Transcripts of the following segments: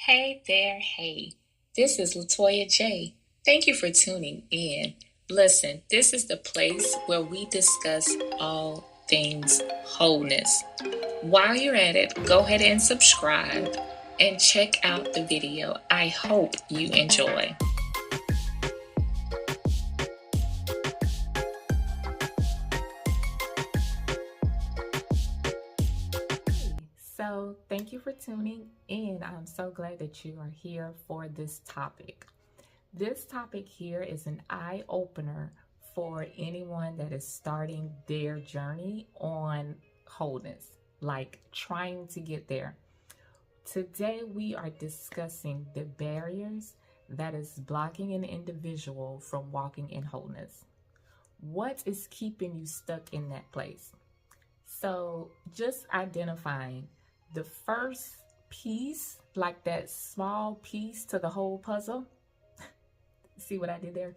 Hey there, hey. This is Latoya J. Thank you for tuning in. Listen, this is the place where we discuss all things wholeness. While you're at it, go ahead and subscribe and check out the video. I hope you enjoy. So, thank you for tuning in. I'm so glad that you are here for this topic. This topic here is an eye opener for anyone that is starting their journey on wholeness, like trying to get there. Today, we are discussing the barriers that is blocking an individual from walking in wholeness. What is keeping you stuck in that place? So, just identifying the first piece, like that small piece to the whole puzzle. See what I did there?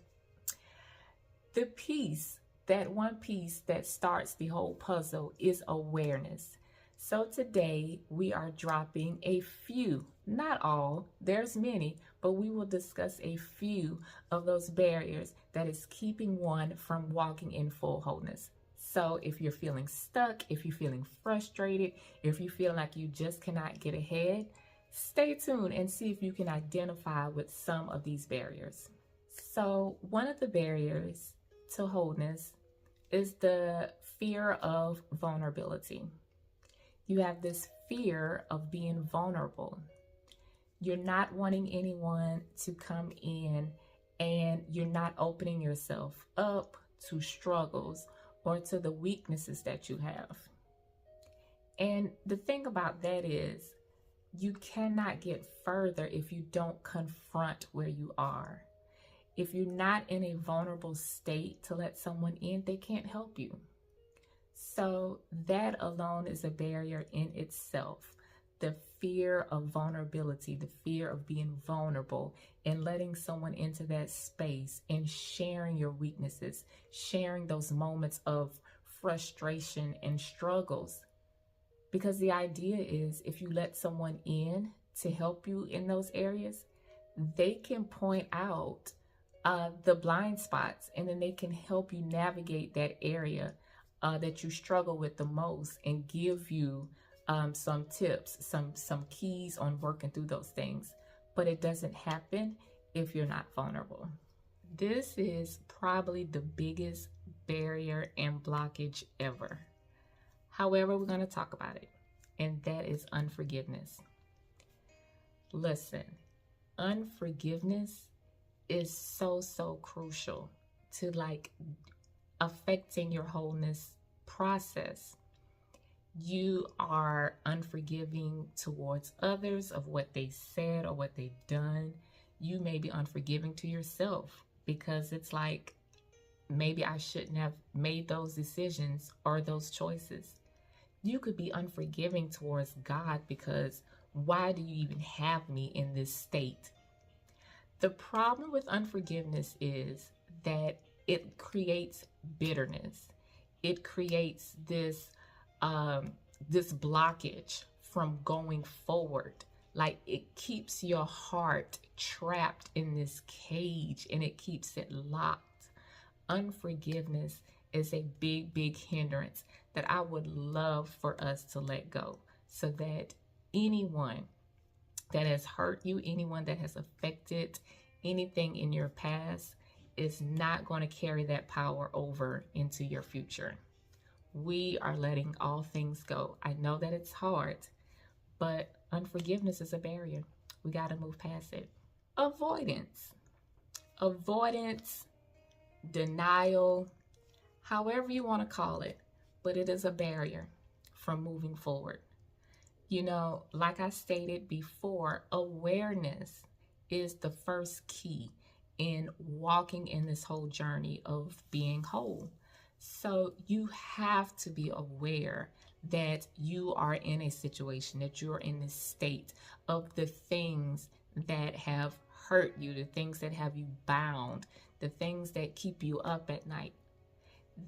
The piece, that one piece that starts the whole puzzle, is awareness. So today we are dropping a few, not all, there's many, but we will discuss a few of those barriers that is keeping one from walking in full wholeness. So if you're feeling stuck, if you're feeling frustrated, if you feel like you just cannot get ahead, stay tuned and see if you can identify with some of these barriers. So one of the barriers to wholeness is the fear of vulnerability. You have this fear of being vulnerable. You're not wanting anyone to come in, and you're not opening yourself up to struggles or to the weaknesses that you have. And the thing about that is, you cannot get further if you don't confront where you are. If you're not in a vulnerable state to let someone in, they can't help you. So that alone is a barrier in itself. The fear of vulnerability, the fear of being vulnerable and letting someone into that space and sharing your weaknesses, sharing those moments of frustration and struggles. Because the idea is, if you let someone in to help you in those areas, they can point out the blind spots, and then they can help you navigate that area that you struggle with the most, and give you some tips, some keys on working through those things. But it doesn't happen if you're not vulnerable. This is probably the biggest barrier and blockage ever. However, we're going to talk about it, and that is unforgiveness. Listen, unforgiveness is so crucial to affecting your wholeness process. You are unforgiving towards others of what they said or what they've done. You may be unforgiving to yourself because it's like, maybe I shouldn't have made those decisions or those choices. You could be unforgiving towards God because why do you even have me in this state? The problem with unforgiveness is that it creates bitterness. It creates this blockage from going forward. Like, it keeps your heart trapped in this cage and it keeps it locked. Unforgiveness is a big hindrance that I would love for us to let go, so that anyone that has hurt you, anyone that has affected anything in your past, is not going to carry that power over into your future. We are letting all things go. I know that it's hard, but unforgiveness is a barrier. We got to move past it. Avoidance, denial, however you want to call it, but it is a barrier from moving forward. You know, like I stated before, awareness is the first key in walking in this whole journey of being whole. So you have to be aware that you are in a situation, that you're in this state of the things that have hurt you, the things that have you bound, the things that keep you up at night.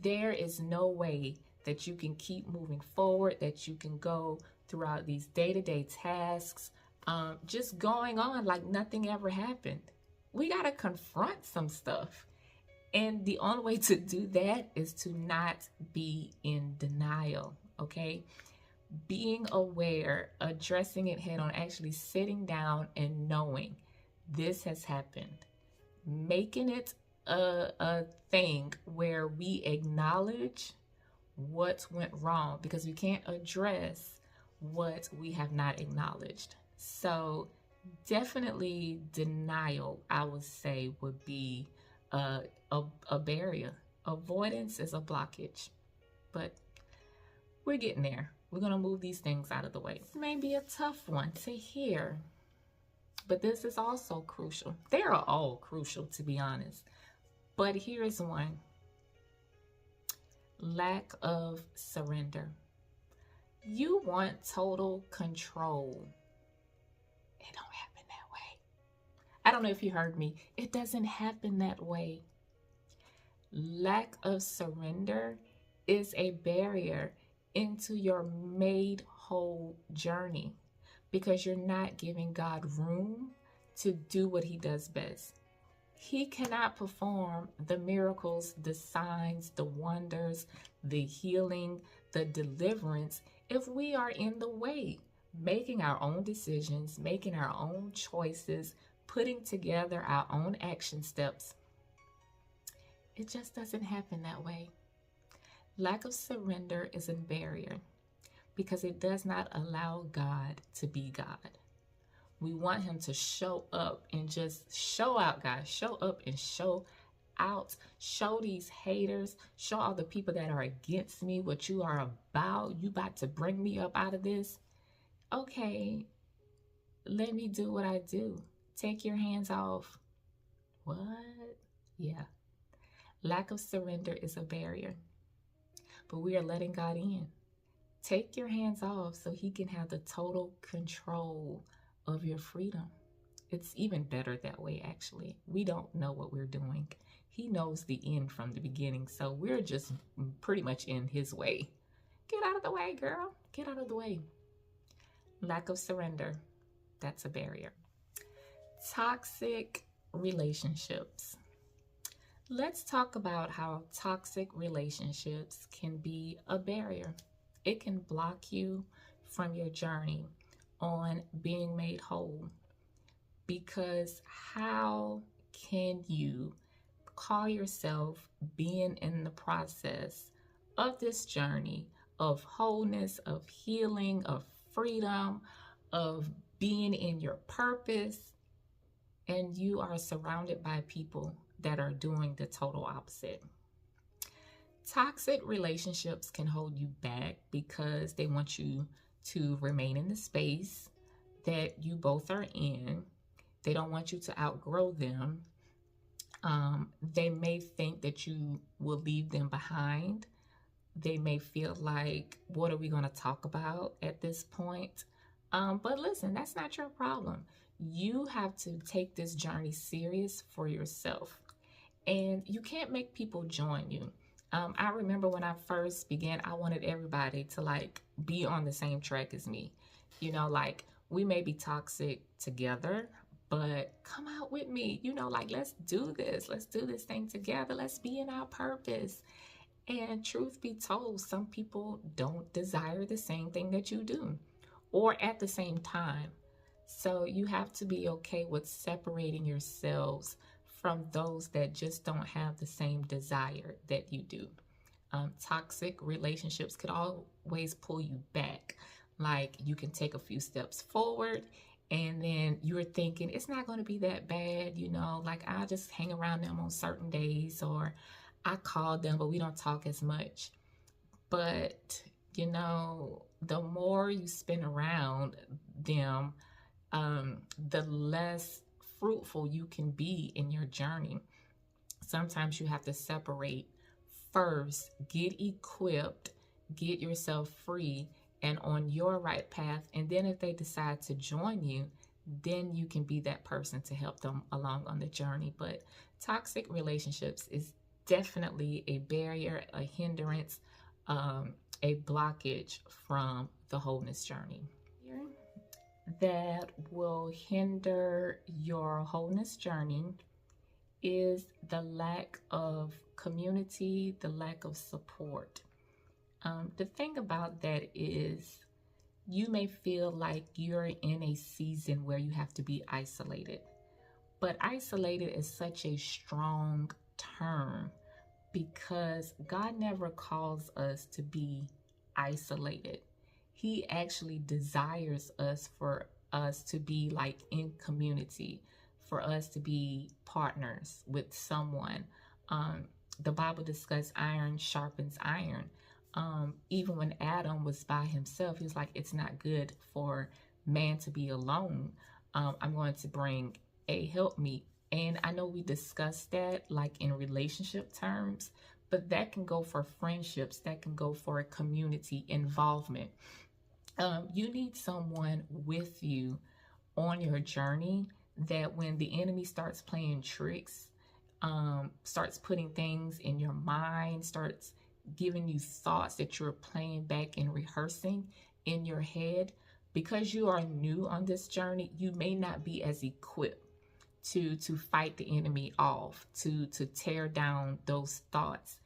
There is no way that you can keep moving forward, that you can go throughout these day-to-day tasks, just going on like nothing ever happened. We got to confront some stuff. And the only way to do that is to not be in denial, okay? Being aware, addressing it head on, actually sitting down and knowing this has happened, making it a thing where we acknowledge what went wrong, because we can't address what we have not acknowledged. So definitely denial, I would say, would be a, a barrier. Avoidance is a blockage, but we're getting there. We're going to move these things out of the way. This may be a tough one to hear, but this is also crucial. They are all crucial, to be honest. But here's one: lack of surrender. You want total control. It don't happen that way. I don't know if you heard me. It doesn't happen that way. Lack of surrender is a barrier into your made whole journey, because you're not giving God room to do what he does best. He cannot perform the miracles, the signs, the wonders, the healing, the deliverance if we are in the way, making our own decisions, making our own choices, putting together our own action steps. It just doesn't happen that way. Lack of surrender is a barrier because it does not allow God to be God. We want him to show up and just show out, guys. Show up and show out. Show these haters. Show all the people that are against me what you are about. You about to bring me up out of this. Okay, let me do what I do. Take your hands off. What? Yeah. Lack of surrender is a barrier, but we are letting God in. Take your hands off so he can have the total control of your freedom. It's even better that way, actually. We don't know what we're doing. He knows the end from the beginning, so we're just pretty much in his way. Get out of the way, girl. Get out of the way. Lack of surrender, that's a barrier. Toxic relationships. Let's talk about how toxic relationships can be a barrier. It can block you from your journey on being made whole. Because how can you call yourself being in the process of this journey of wholeness, of healing, of freedom, of being in your purpose, and you are surrounded by people that are doing the total opposite? Toxic relationships can hold you back because they want you to remain in the space that you both are in. They don't want you to outgrow them. They may think that you will leave them behind. They may feel like, what are we going to talk about at this point? But listen, that's not your problem. You have to take this journey serious for yourself. And you can't make people join you. I remember when I first began, I wanted everybody to like be on the same track as me. You know, like we may be toxic together, but come out with me. You know, like let's do this. Let's do this thing together. Let's be in our purpose. And truth be told, some people don't desire the same thing that you do or at the same time. So you have to be okay with separating yourselves from those that just don't have the same desire that you do. Toxic relationships could always pull you back. Like you can take a few steps forward and then you're thinking it's not going to be that bad, you know, like I'll just hang around them on certain days, or I call them, but we don't talk as much. But, you know, the more you spend around them, the less fruitful you can be in your journey. Sometimes you have to separate first, get equipped, get yourself free and on your right path. And then if they decide to join you, then you can be that person to help them along on the journey. But toxic relationships is definitely a barrier, a hindrance, a blockage from the wholeness journey. that will hinder your wholeness journey is the lack of community, the lack of support. The thing about that is you may feel like you're in a season where you have to be isolated, but isolated is such a strong term because God never calls us to be isolated. He actually desires us for us to be like in community, for us to be partners with someone. Um, the Bible discusses iron sharpens iron. Even when Adam was by himself, he was like, it's not good for man to be alone. I'm going to bring a helpmeet. And I know we discussed that like in relationship terms, but that can go for friendships, that can go for community involvement. You need someone with you on your journey that when the enemy starts playing tricks, starts putting things in your mind, starts giving you thoughts that you're playing back and rehearsing in your head, because you are new on this journey, you may not be as equipped to fight the enemy off, to tear down those thoughts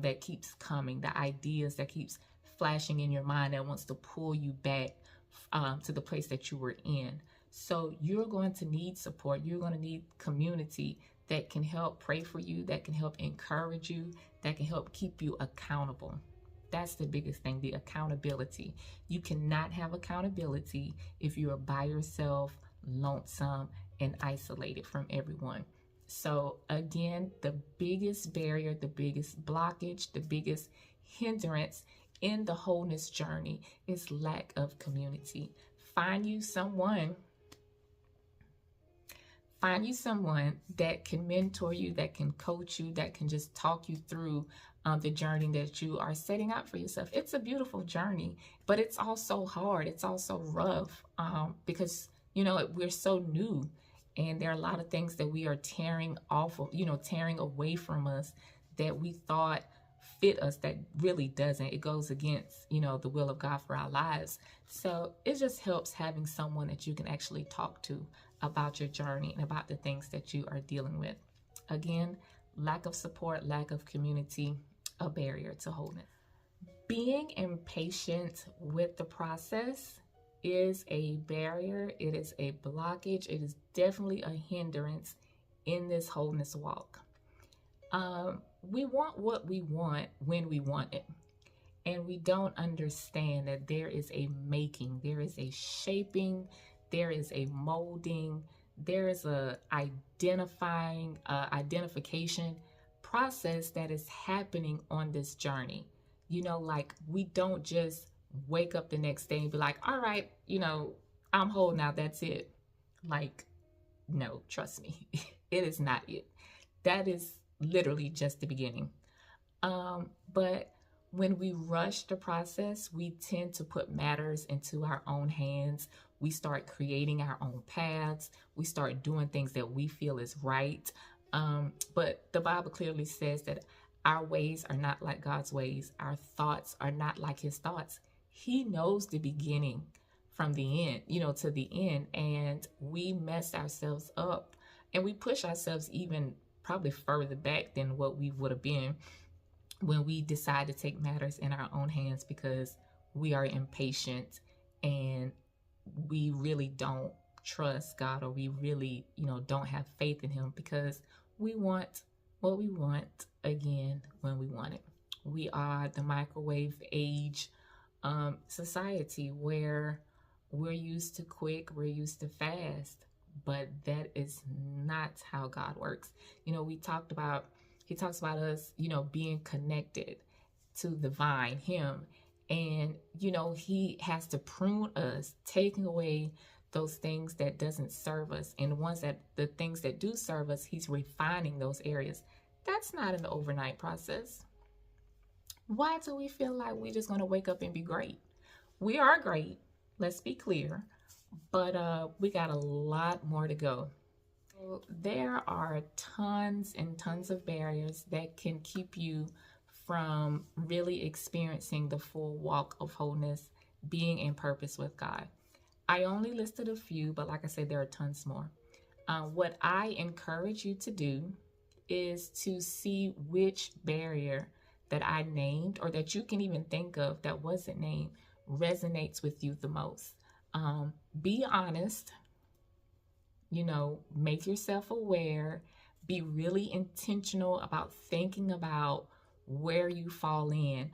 that keeps coming, the ideas that keeps flashing in your mind that wants to pull you back to the place that you were in. So you're going to need support. You're going to need community that can help pray for you, that can help encourage you, that can help keep you accountable. That's the biggest thing, the accountability. You cannot have accountability if you are by yourself, lonesome, and isolated from everyone. So again, the biggest barrier, the biggest blockage, the biggest hindrance in the wholeness journey is lack of community. Find you someone that can mentor you, that can coach you, that can just talk you through the journey that you are setting out for yourself. It's a beautiful journey, but it's also hard. It's also rough because, we're so new, and there are a lot of things that we are tearing off of, tearing away from us that we thought fit us that really doesn't. It goes against, the will of God for our lives. So it just helps having someone that you can actually talk to about your journey and about the things that you are dealing with. Again, lack of support, lack of community, a barrier to wholeness. Being impatient with the process is a barrier. It is a blockage. It is definitely a hindrance in this wholeness walk. We want what we want when we want it. And we don't understand that there is a making, there is a shaping, there is a molding, there is a identification process that is happening on this journey. Like we don't just wake up the next day and be like, all right, I'm whole now, that's it. Like, no, trust me, it is not it. That is literally just the beginning. But when we rush the process, we tend to put matters into our own hands. We start creating our own paths. We start doing things that we feel is right. But the Bible clearly says that our ways are not like God's ways. Our thoughts are not like his thoughts. He knows the beginning from the end, to the end. And we mess ourselves up and we push ourselves even probably further back than what we would have been when we decide to take matters in our own hands because we are impatient and we really don't trust God, or we really, don't have faith in him because we want what we want again when we want it. We are the microwave age society where we're used to quick, we're used to fast, but that is not how God works. He talks about us, being connected to the vine, him. And, he has to prune us, taking away those things that doesn't serve us. And the things that do serve us, he's refining those areas. That's not an overnight process. Why do we feel like we're just going to wake up and be great? We are great, let's be clear, but we got a lot more to go. There are tons and tons of barriers that can keep you from really experiencing the full walk of wholeness, being in purpose with God. I only listed a few, but like I said, there are tons more. What I encourage you to do is to see which barrier that I named or that you can even think of that wasn't named resonates with you the most. Be honest, make yourself aware, be really intentional about thinking about where you fall in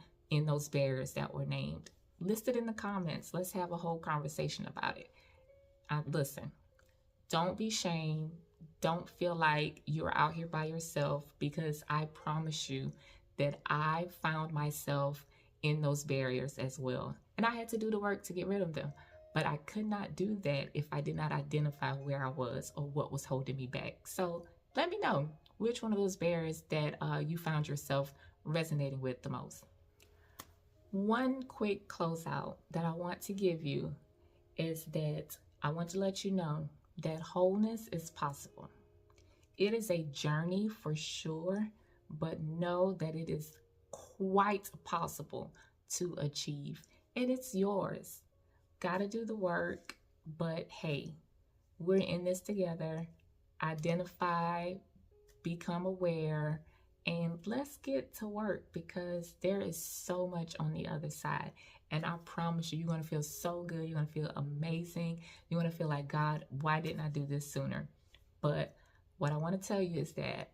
those barriers that were named. List it in the comments. Let's have a whole conversation about it. Listen, don't be shamed. Don't feel like you're out here by yourself, because I promise you that I found myself in those barriers as well. And I had to do the work to get rid of them. But I could not do that if I did not identify where I was or what was holding me back. So let me know which one of those barriers that you found yourself resonating with the most. One quick closeout that I want to give you is that I want to let you know that wholeness is possible. It is a journey for sure, but know that it is quite possible to achieve, and it's yours. Gotta do the work, but hey, we're in this together. Identify, become aware, and let's get to work, because there is so much on the other side. And I promise you, you're going to feel so good. You're going to feel amazing. You're going to feel like, God, why didn't I do this sooner? But what I want to tell you is that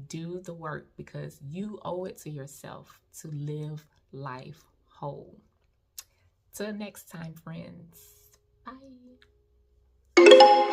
do the work, because you owe it to yourself to live life whole. Till next time, friends. Bye.